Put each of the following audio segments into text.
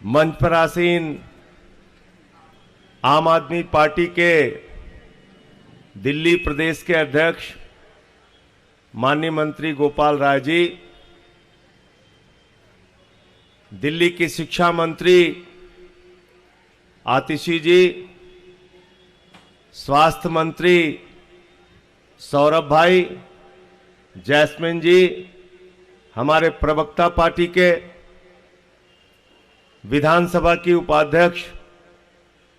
मंच पर आसीन आम आदमी पार्टी के दिल्ली प्रदेश के अध्यक्ष माननीय मंत्री गोपाल राय जी, दिल्ली की शिक्षा मंत्री आतिशी जी, स्वास्थ्य मंत्री सौरभ भाई, जैस्मिन जी, हमारे प्रवक्ता पार्टी के, विधानसभा की उपाध्यक्ष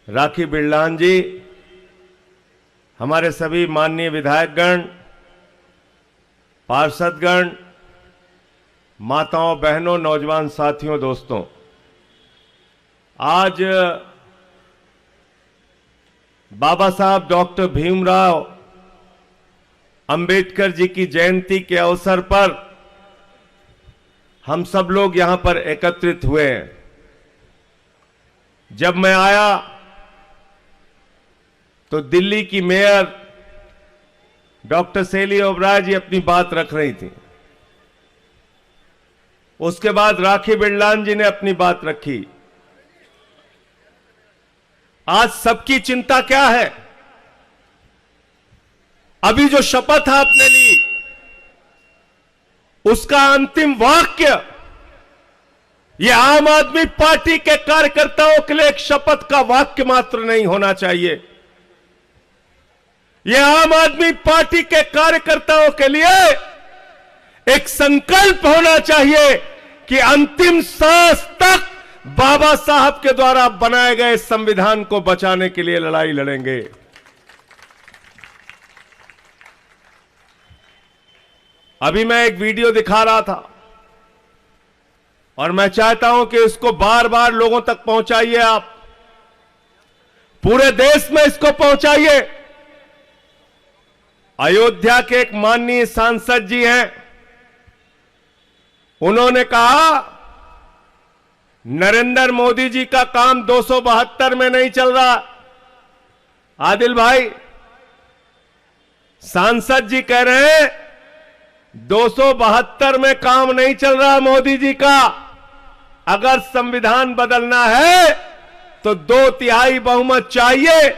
राखी बिरलान जी, हमारे सभी माननीय विधायकगण, पार्षदगण, माताओं बहनों, नौजवान साथियों, दोस्तों, आज बाबा साहब डॉक्टर भीमराव अंबेडकर जी की जयंती के अवसर पर हम सब लोग यहां पर एकत्रित हुए हैं। जब मैं आया तो दिल्ली की मेयर डॉक्टर शैली ओबराय जी अपनी बात रख रही थी। उसके बाद राखी बिरलान जी ने अपनी बात रखी। आज सबकी चिंता क्या है? अभी जो शपथ आपने ली उसका अंतिम वाक्य ये आम आदमी पार्टी के कार्यकर्ताओं के लिए एक शपथ का वाक्य मात्र नहीं होना चाहिए। ये आम आदमी पार्टी के कार्यकर्ताओं के लिए एक संकल्प होना चाहिए कि अंतिम सांस तक बाबा साहब के द्वारा बनाए गए संविधान को बचाने के लिए लड़ाई लड़ेंगे। अभी मैं एक वीडियो दिखा रहा था और मैं चाहता हूं कि इसको बार बार लोगों तक पहुंचाइए। आप पूरे देश में इसको पहुंचाइए। अयोध्या के एक माननीय सांसद जी हैं, उन्होंने कहा नरेंद्र मोदी जी का काम 272 में नहीं चल रहा। आदिल भाई, सांसद जी कह रहे हैं 272 में काम नहीं चल रहा मोदी जी का। अगर संविधान बदलना है तो 2/3 बहुमत चाहिए,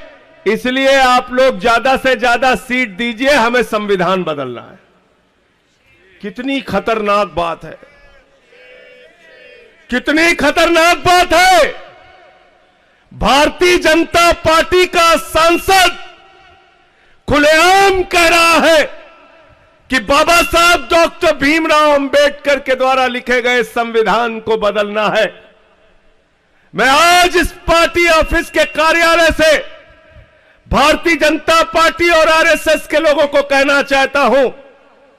इसलिए आप लोग ज्यादा से ज्यादा सीट दीजिए, हमें संविधान बदलना है। कितनी खतरनाक बात है, कितनी खतरनाक बात है। भारतीय जनता पार्टी का सांसद खुलेआम कह रहा है कि बाबा साहब डॉक्टर भीमराव अंबेडकर के द्वारा लिखे गए संविधान को बदलना है। मैं आज इस पार्टी ऑफिस के कार्यालय से भारतीय जनता पार्टी और आरएसएस के लोगों को कहना चाहता हूं,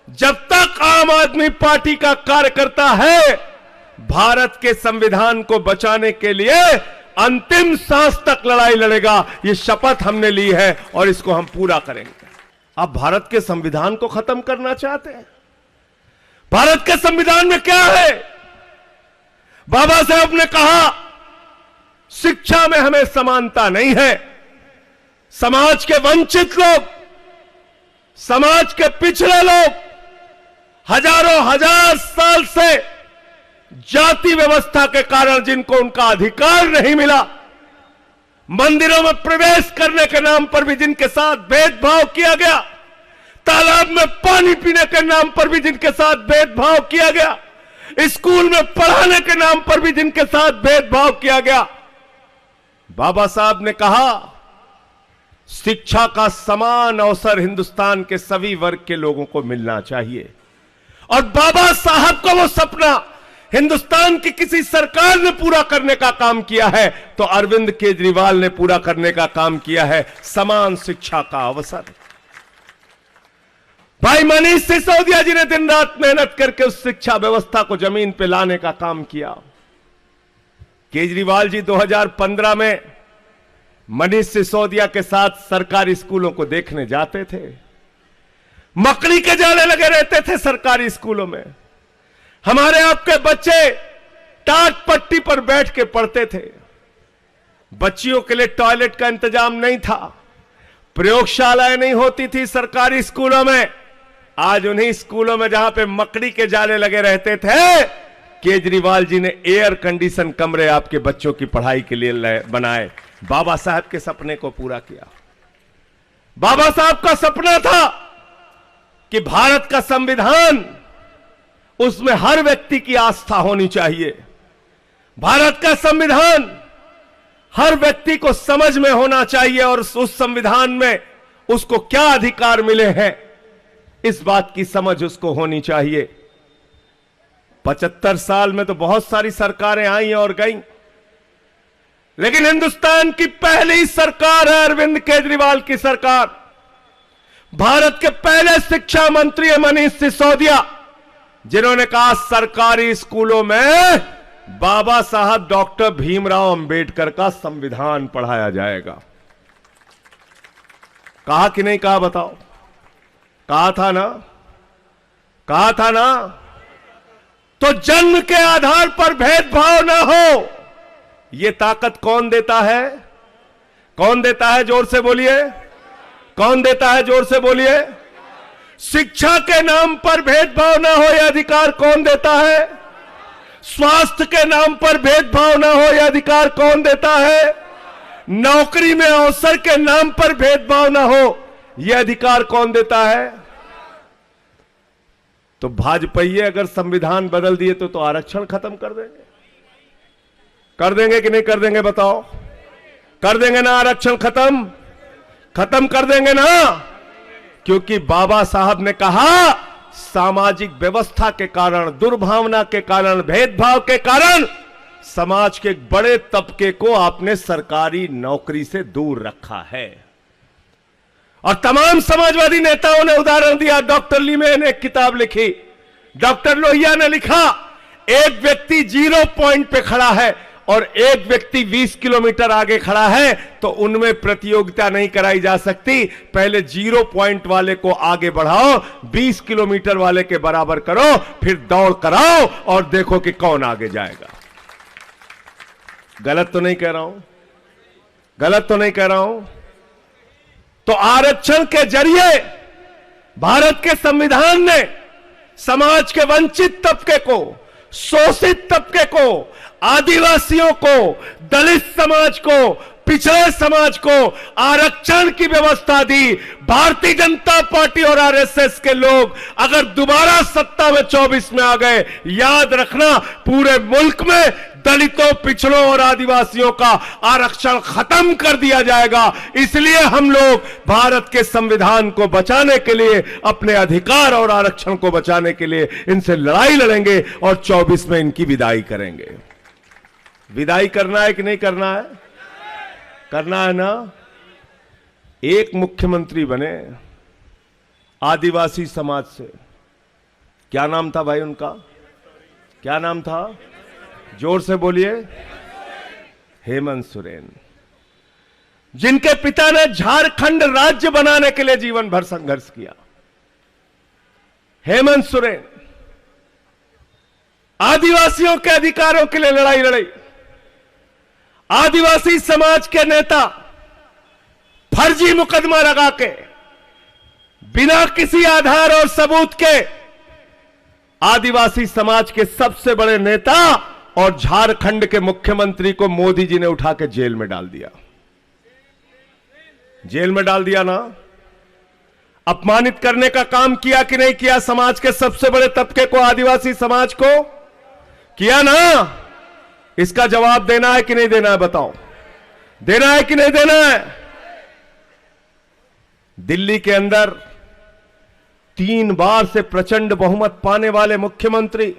जब तक आम आदमी पार्टी का कार्यकर्ता है, भारत के संविधान को बचाने के लिए अंतिम सांस तक लड़ाई लड़ेगा। ये शपथ हमने ली है और इसको हम पूरा करेंगे। आप भारत के संविधान को खत्म करना चाहते हैं? भारत के संविधान में क्या है? बाबा साहब ने कहा शिक्षा में हमें समानता नहीं है। समाज के वंचित लोग, समाज के पिछड़े लोग हजारों हजार साल से जाति व्यवस्था के कारण जिनको उनका अधिकार नहीं मिला, मंदिरों में प्रवेश करने के नाम पर भी जिनके साथ भेदभाव किया गया, तालाब में पानी पीने के नाम पर भी जिनके साथ भेदभाव किया गया, स्कूल में पढ़ाने के नाम पर भी जिनके साथ भेदभाव किया गया, बाबा साहब ने कहा शिक्षा का समान अवसर हिंदुस्तान के सभी वर्ग के लोगों को मिलना चाहिए। और बाबा साहब का वो सपना हिंदुस्तान की किसी सरकार ने पूरा करने का काम किया है तो अरविंद केजरीवाल ने पूरा करने का काम किया है, समान शिक्षा का अवसर। भाई मनीष सिसोदिया जी ने दिन रात मेहनत करके उस शिक्षा व्यवस्था को जमीन पे लाने का काम किया। केजरीवाल जी 2015 में मनीष सिसोदिया के साथ सरकारी स्कूलों को देखने जाते थे। मकड़ी के जाले लगे रहते थे सरकारी स्कूलों में। हमारे आपके बच्चे टाट पट्टी पर बैठ के पढ़ते थे। बच्चियों के लिए टॉयलेट का इंतजाम नहीं था, प्रयोगशालाएं नहीं होती थी सरकारी स्कूलों में। आज उन्हीं स्कूलों में जहां पे मकड़ी के जाले लगे रहते थे, केजरीवाल जी ने एयर कंडीशन कमरे आपके बच्चों की पढ़ाई के लिए बनाए। बाबा साहब के सपने को पूरा किया। बाबा साहब का सपना था कि भारत का संविधान, उसमें हर व्यक्ति की आस्था होनी चाहिए। भारत का संविधान हर व्यक्ति को समझ में होना चाहिए और उस संविधान में उसको क्या अधिकार मिले हैं, इस बात की समझ उसको होनी चाहिए। 75 साल में तो बहुत सारी सरकारें आई और गईं, लेकिन हिंदुस्तान की पहली सरकार है अरविंद केजरीवाल की सरकार। भारत के पहले शिक्षा मंत्री है मनीष सिसोदिया, जिन्होंने कहा सरकारी स्कूलों में बाबा साहब डॉक्टर भीमराव अंबेडकर का संविधान पढ़ाया जाएगा। कहा कि नहीं कहा बताओ? कहा था ना? कहा था ना? तो जन्म के आधार पर भेदभाव ना हो, यह ताकत कौन देता है? कौन देता है? जोर से बोलिए। कौन देता है? जोर से बोलिए। शिक्षा के नाम पर भेदभाव ना हो, यह अधिकार कौन देता है? स्वास्थ्य के नाम पर भेदभाव ना हो, यह अधिकार कौन देता है? नौकरी में अवसर के नाम पर भेदभाव ना हो, यह अधिकार कौन देता है? तो भाजपाई अगर संविधान बदल दिए तो आरक्षण खत्म कर देंगे। कर देंगे कि नहीं कर देंगे बताओ? कर देंगे ना? आरक्षण खत्म कर देंगे ना? क्योंकि बाबा साहब ने कहा सामाजिक व्यवस्था के कारण, दुर्भावना के कारण, भेदभाव के कारण समाज के बड़े तबके को आपने सरकारी नौकरी से दूर रखा है। और तमाम समाजवादी नेताओं ने उदाहरण दिया। डॉक्टर लीमे ने एक किताब लिखी, डॉक्टर लोहिया ने लिखा, एक व्यक्ति 0 पॉइंट पे खड़ा है और एक व्यक्ति 20 किलोमीटर आगे खड़ा है, तो उनमें प्रतियोगिता नहीं कराई जा सकती। पहले 0 पॉइंट वाले को आगे बढ़ाओ, 20 किलोमीटर वाले के बराबर करो, फिर दौड़ कराओ और देखो कि कौन आगे जाएगा। गलत तो नहीं कह रहा हूं? गलत तो नहीं कह रहा हूं? तो आरक्षण के जरिए भारत के संविधान ने समाज के वंचित तबके को, शोषित तबके को, आदिवासियों को, दलित समाज को, पिछड़े समाज को आरक्षण की व्यवस्था दी। भारतीय जनता पार्टी और आरएसएस के लोग अगर दोबारा सत्ता में 24 में आ गए, याद रखना पूरे मुल्क में दलितों, पिछड़ों और आदिवासियों का आरक्षण खत्म कर दिया जाएगा। इसलिए हम लोग भारत के संविधान को बचाने के लिए, अपने अधिकार और आरक्षण को बचाने के लिए इनसे लड़ाई लड़ेंगे और 24 में इनकी विदाई करेंगे। विदाई करना है कि नहीं करना है? करना है ना? एक मुख्यमंत्री बने आदिवासी समाज से। क्या नाम था भाई उनका? क्या नाम था? जोर से बोलिए। हेमंत सोरेन, जिनके पिता ने झारखंड राज्य बनाने के लिए जीवन भर संघर्ष किया। हेमंत सोरेन आदिवासियों के अधिकारों के लिए लड़ाई लड़ी। आदिवासी समाज के नेता फर्जी मुकदमा लगा के, बिना किसी आधार और सबूत के, आदिवासी समाज के सबसे बड़े नेता और झारखंड के मुख्यमंत्री को मोदी जी ने उठा के जेल में डाल दिया। जेल में डाल दिया ना? अपमानित करने का काम किया कि नहीं किया? समाज के सबसे बड़े तबके को, आदिवासी समाज को किया ना? इसका जवाब देना है कि नहीं देना है? बताओ, देना है कि नहीं देना है? दिल्ली के अंदर 3 बार से प्रचंड बहुमत पाने वाले मुख्यमंत्री,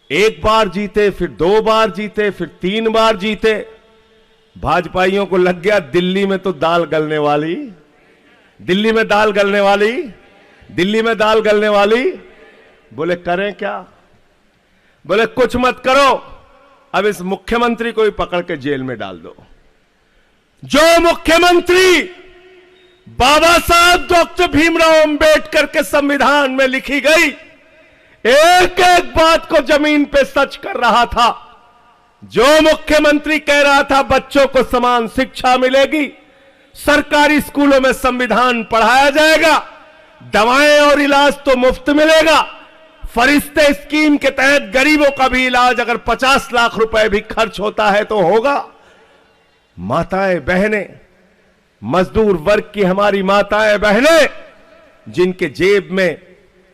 एक बार जीते, फिर 2 बार जीते, फिर 3 बार जीते। भाजपाइयों को लग गया दिल्ली में तो दाल गलने वाली, दिल्ली में दाल गलने वाली, दिल्ली में दाल गलने वाली। बोले करें क्या? बोले कुछ मत करो, अब इस मुख्यमंत्री को ही पकड़ के जेल में डाल दो। जो मुख्यमंत्री बाबा साहब डॉक्टर भीमराव अंबेडकर के संविधान में लिखी गई एक एक बात को जमीन पे सच कर रहा था, जो मुख्यमंत्री कह रहा था बच्चों को समान शिक्षा मिलेगी, सरकारी स्कूलों में संविधान पढ़ाया जाएगा, दवाएं और इलाज तो मुफ्त मिलेगा, फरिश्ते स्कीम के तहत गरीबों का भी इलाज अगर 50 लाख रुपए भी खर्च होता है तो होगा। माताएं बहनें, मजदूर वर्ग की हमारी माताएं बहनें, जिनके जेब में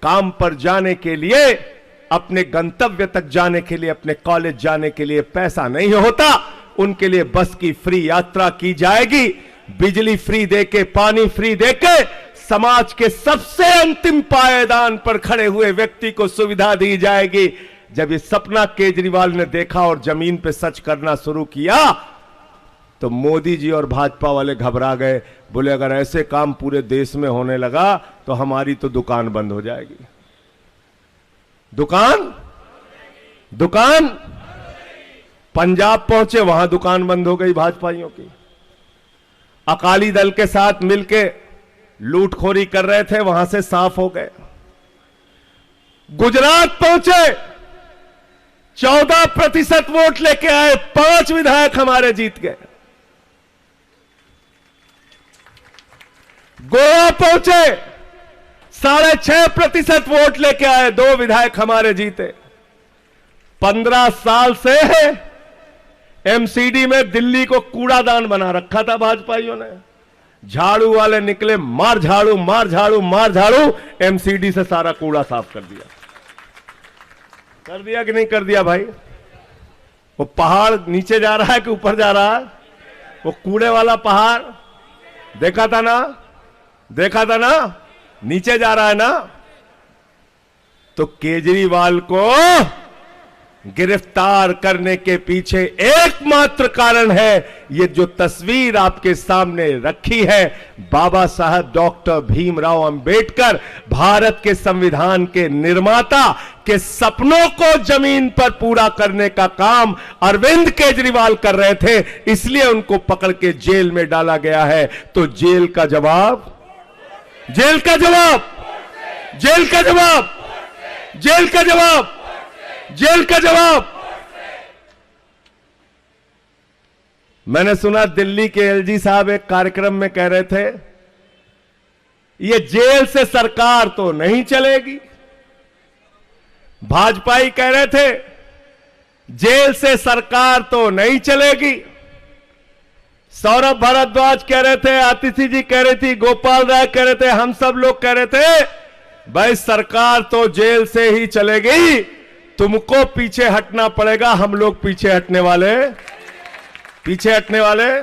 काम पर जाने के लिए, अपने गंतव्य तक जाने के लिए, अपने कॉलेज जाने के लिए पैसा नहीं होता, उनके लिए बस की फ्री यात्रा की जाएगी। बिजली फ्री देके, पानी फ्री देके, समाज के सबसे अंतिम पायदान पर खड़े हुए व्यक्ति को सुविधा दी जाएगी। जब ये सपना केजरीवाल ने देखा और जमीन पे सच करना शुरू किया तो मोदी जी और भाजपा वाले घबरा गए। बोले अगर ऐसे काम पूरे देश में होने लगा तो हमारी तो दुकान बंद हो जाएगी। दुकान पंजाब पहुंचे, वहां दुकान बंद हो गई भाजपाइयों की। अकाली दल के साथ मिलके लूटखोरी कर रहे थे, वहां से साफ हो गए। गुजरात पहुंचे, 14% वोट लेके आए, 5 विधायक हमारे जीत गए। गोवा पहुंचे, 6.5% वोट लेके आए, 2 विधायक हमारे जीते। 15 साल से एमसीडी में दिल्ली को कूड़ादान बना रखा था भाजपाइयों ने। झाड़ू वाले निकले, मार झाड़ू मार झाड़ू मार झाड़ू, एमसीडी से सारा कूड़ा साफ कर दिया। कर दिया कि नहीं कर दिया भाई? वो पहाड़ नीचे जा रहा है कि ऊपर जा रहा है? वो कूड़े वाला पहाड़ देखा था ना, नीचे जा रहा है ना। तो केजरीवाल को गिरफ्तार करने के पीछे एकमात्र कारण है ये जो तस्वीर आपके सामने रखी है। बाबा साहब डॉक्टर भीमराव अंबेडकर, भारत के संविधान के निर्माता के सपनों को जमीन पर पूरा करने का काम अरविंद केजरीवाल कर रहे थे, इसलिए उनको पकड़ के जेल में डाला गया है। तो जेल का जवाब मैंने सुना दिल्ली के एलजी साहब एक कार्यक्रम में कह रहे थे ये जेल से सरकार तो नहीं चलेगी। भाजपाई कह रहे थे जेल से सरकार तो नहीं चलेगी। सौरभ भारद्वाज कह रहे थे, आतिशी जी कह रही थी, गोपाल राय कह रहे थे, हम सब लोग कह रहे थे भाई सरकार तो जेल से ही चलेगी, तुमको पीछे हटना पड़ेगा। हम लोग पीछे हटने वाले।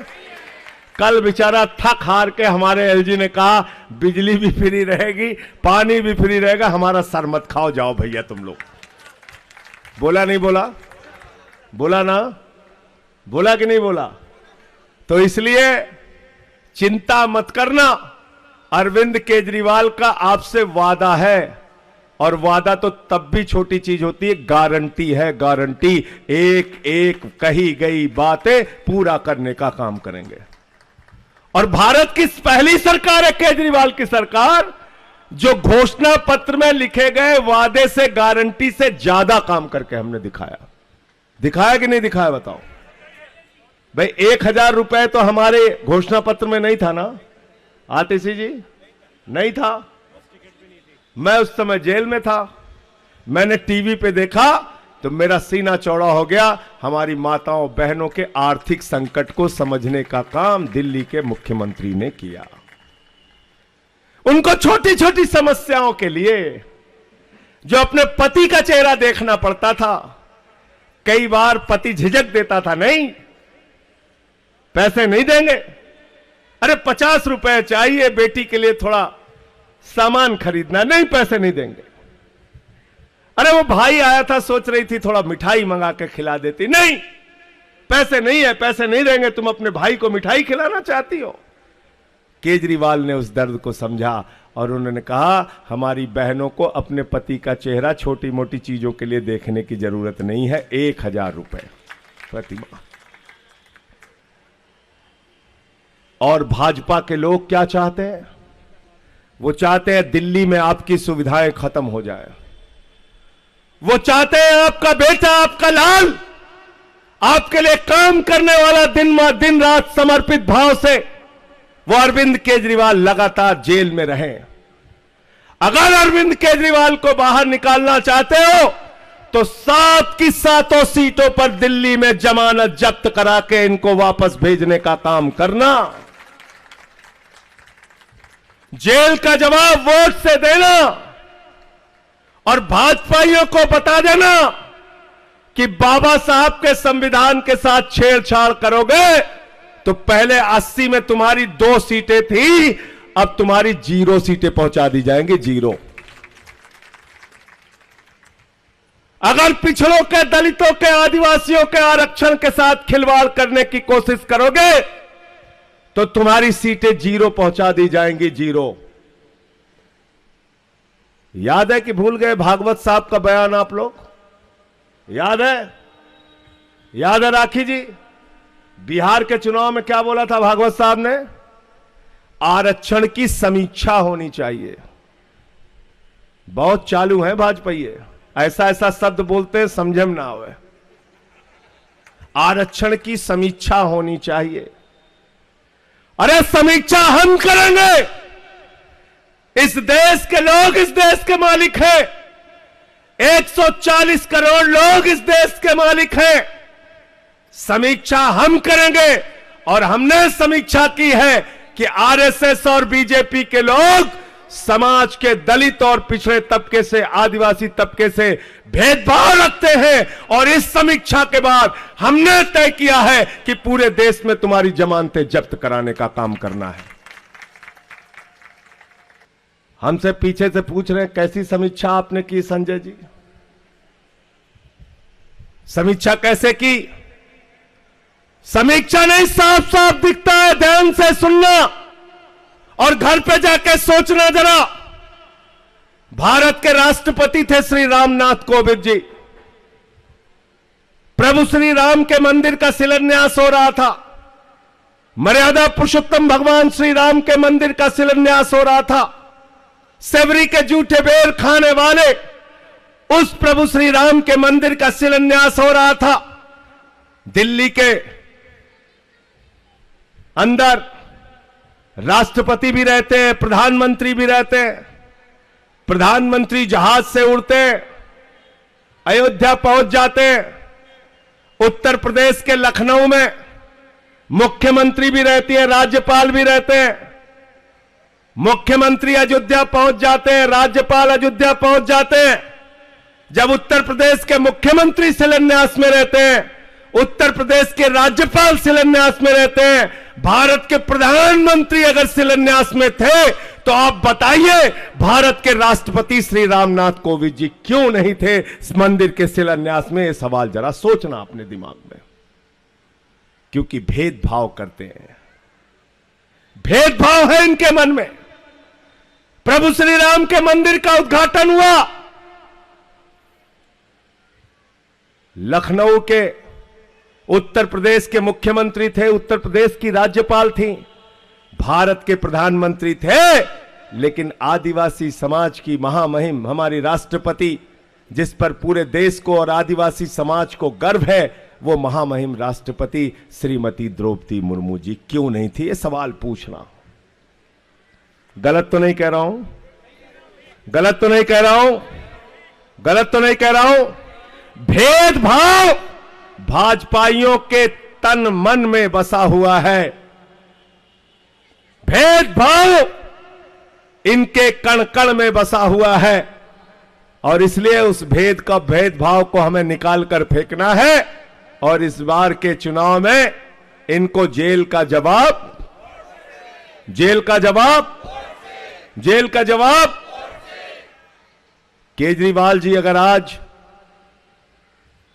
कल बेचारा थक हार के हमारे एलजी ने कहा बिजली भी फ्री रहेगी, पानी भी फ्री रहेगा, हमारा सर मत खाओ, जाओ भैया तुम लोग। बोला नहीं बोला? बोला ना? बोला कि नहीं बोला? तो इसलिए चिंता मत करना, अरविंद केजरीवाल का आपसे वादा है, और वादा तो तब भी छोटी चीज होती है, गारंटी है, गारंटी। एक एक कही गई बातें पूरा करने का काम करेंगे। और भारत की पहली सरकार है केजरीवाल की सरकार जो घोषणा पत्र में लिखे गए वादे से, गारंटी से ज्यादा काम करके हमने दिखाया कि नहीं दिखाया? बताओ भाई। 1000 रुपए तो हमारे घोषणा पत्र में नहीं था ना आतिशी जी? नहीं था। मैं उस समय जेल में था, मैंने टीवी पे देखा तो मेरा सीना चौड़ा हो गया। हमारी माताओं बहनों के आर्थिक संकट को समझने का काम दिल्ली के मुख्यमंत्री ने किया। उनको छोटी छोटी समस्याओं के लिए जो अपने पति का चेहरा देखना पड़ता था, कई बार पति झिझक देता था, नहीं पैसे नहीं देंगे, अरे 50 रुपए चाहिए बेटी के लिए थोड़ा सामान खरीदना, नहीं पैसे नहीं देंगे। अरे वो भाई आया था, सोच रही थी थोड़ा मिठाई मंगा के खिला देती, नहीं पैसे नहीं है, पैसे नहीं देंगे, तुम अपने भाई को मिठाई खिलाना चाहती हो। केजरीवाल ने उस दर्द को समझा और उन्होंने कहा हमारी बहनों को अपने पति का चेहरा छोटी मोटी चीजों के लिए देखने की जरूरत नहीं है, 1000 रुपए प्रति माह। और भाजपा के लोग क्या चाहते हैं? वो चाहते हैं दिल्ली में आपकी सुविधाएं खत्म हो जाए। वो चाहते हैं आपका बेटा, आपका लाल, आपके लिए काम करने वाला दिन रात समर्पित भाव से वो अरविंद केजरीवाल लगातार जेल में रहे। अगर अरविंद केजरीवाल को बाहर निकालना चाहते हो तो 7 की 7 सीटों पर दिल्ली में जमानत जब्त करा के इनको वापस भेजने का काम करना। जेल का जवाब वोट से देना और भाजपाइयों को बता देना कि बाबा साहब के संविधान के साथ छेड़छाड़ करोगे तो पहले 80 में तुम्हारी 2 सीटें थी, अब तुम्हारी 0 सीटें पहुंचा दी जाएंगी, 0। अगर पिछड़ों के, दलितों के, आदिवासियों के आरक्षण के साथ खिलवाड़ करने की कोशिश करोगे तो तुम्हारी सीटें 0 पहुंचा दी जाएंगी, 0। याद है कि भूल गए भागवत साहब का बयान? आप लोग याद है? याद है राखी जी? बिहार के चुनाव में क्या बोला था भागवत साहब ने? आरक्षण की समीक्षा होनी चाहिए। बहुत चालू है भाजपाई, ऐसा ऐसा शब्द बोलते हैं समझे में ना आवे। आरक्षण की समीक्षा होनी चाहिए। अरे समीक्षा हम करेंगे। इस देश के लोग इस देश के मालिक हैं। 140 करोड़ लोग इस देश के मालिक हैं। समीक्षा हम करेंगे और हमने समीक्षा की है कि आरएसएस और बीजेपी के लोग समाज के दलित और पिछड़े तबके से, आदिवासी तबके से भेदभाव रखते हैं। और इस समीक्षा के बाद हमने तय किया है कि पूरे देश में तुम्हारी जमानतें जब्त कराने का काम करना है। हमसे पीछे से पूछ रहे हैं कैसी समीक्षा आपने की संजय जी? समीक्षा कैसे की? समीक्षा नहीं, साफ साफ दिखता है। ध्यान से सुनना और घर पे जाके सोचना जरा। भारत के राष्ट्रपति थे श्री रामनाथ कोविंद जी। प्रभु श्री राम के मंदिर का शिलान्यास हो रहा था। मर्यादा पुरुषोत्तम भगवान श्री राम के मंदिर का शिलान्यास हो रहा था। सेवरी के जूठे बेर खाने वाले उस प्रभु श्री राम के मंदिर का शिलान्यास हो रहा था। दिल्ली के अंदर राष्ट्रपति भी रहते हैं, प्रधानमंत्री भी रहते हैं। प्रधानमंत्री जहाज से उड़ते हैं, अयोध्या पहुंच जाते हैं। उत्तर प्रदेश के लखनऊ में मुख्यमंत्री भी रहती है, राज्यपाल भी रहते हैं। मुख्यमंत्री अयोध्या पहुंच जाते हैं, राज्यपाल अयोध्या पहुंच जाते हैं। जब उत्तर प्रदेश के मुख्यमंत्री शिलान्यास में रहते हैं, उत्तर प्रदेश के राज्यपाल शिलान्यास में रहते हैं, भारत के प्रधानमंत्री अगर शिलान्यास में थे तो आप बताइए भारत के राष्ट्रपति श्री रामनाथ कोविंद जी क्यों नहीं थे इस मंदिर के शिलान्यास में? यह सवाल जरा सोचना अपने दिमाग में। क्योंकि भेदभाव करते हैं, भेदभाव है इनके मन में। प्रभु श्री राम के मंदिर का उद्घाटन हुआ, लखनऊ के उत्तर प्रदेश के मुख्यमंत्री थे, उत्तर प्रदेश की राज्यपाल थी, भारत के प्रधानमंत्री थे, लेकिन आदिवासी समाज की महामहिम हमारी राष्ट्रपति, जिस पर पूरे देश को और आदिवासी समाज को गर्व है, वो महामहिम राष्ट्रपति श्रीमती द्रौपदी मुर्मू जी क्यों नहीं थी? ये सवाल पूछना। गलत तो नहीं कह रहा हूं? गलत तो नहीं कह रहा हूं? गलत तो नहीं कह रहा हूं? भेदभाव भाजपाइयों के तन मन में बसा हुआ है। भेदभाव इनके कण कण में बसा हुआ है और इसलिए उस भेदभाव को हमें निकाल कर फेंकना है। और इस बार के चुनाव में इनको जेल का जवाब, जेल का जवाब, जेल का जवाब। केजरीवाल जी अगर आज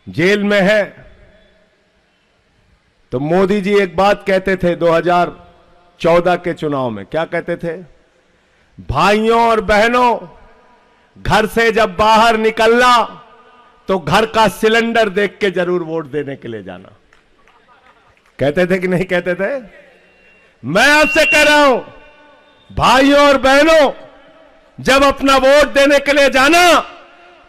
जेल में है तो मोदी जी एक बात कहते थे 2014 के चुनाव में, क्या कहते थे? भाइयों और बहनों, घर से जब बाहर निकलना तो घर का सिलेंडर देख के जरूर वोट देने के लिए जाना। कहते थे कि नहीं कहते थे? मैं आपसे कह रहा हूं, भाइयों और बहनों, जब अपना वोट देने के लिए जाना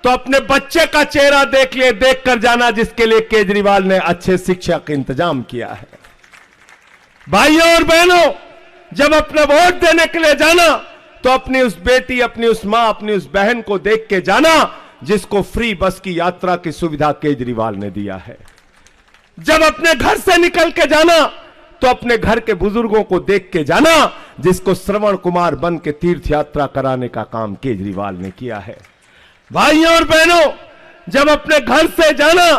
तो अपने बच्चे का चेहरा देख कर जाना, जिसके लिए केजरीवाल ने अच्छे शिक्षा का इंतजाम किया है। भाइयों और बहनों, जब अपना वोट देने के लिए जाना तो अपनी उस बेटी, अपनी उस मां, अपनी उस बहन को देख के जाना जिसको फ्री बस की यात्रा की सुविधा केजरीवाल ने दिया है। जब अपने घर से निकल के जाना तो अपने घर के बुजुर्गों को देख के जाना जिसको श्रवण कुमार बन के तीर्थ यात्रा कराने का काम केजरीवाल ने किया है। भाइयों और बहनों, जब अपने घर से जाना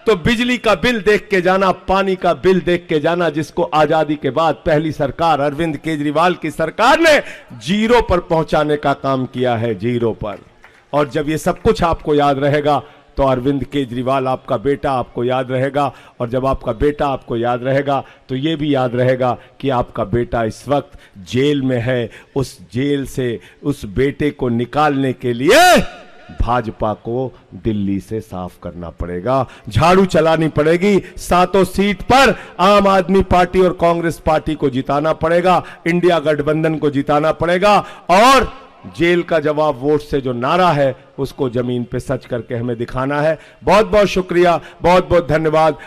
तो बिजली का बिल देख के जाना, पानी का बिल देख के जाना जिसको आजादी के बाद पहली सरकार अरविंद केजरीवाल की सरकार ने जीरो पर पहुंचाने का काम किया है, जीरो पर। और जब ये सब कुछ आपको याद रहेगा तो अरविंद केजरीवाल आपका बेटा आपको याद रहेगा, और जब आपका बेटा आपको याद रहेगा तो ये भी याद रहेगा कि आपका बेटा इस वक्त जेल में है। उस जेल से उस बेटे को निकालने के लिए भाजपा को दिल्ली से साफ करना पड़ेगा, झाड़ू चलानी पड़ेगी, सातों सीट पर आम आदमी पार्टी और कांग्रेस पार्टी को जिताना पड़ेगा, इंडिया गठबंधन को जिताना पड़ेगा, और जेल का जवाब वोट से जो नारा है उसको जमीन पे सच करके हमें दिखाना है। बहुत बहुत शुक्रिया, बहुत बहुत धन्यवाद।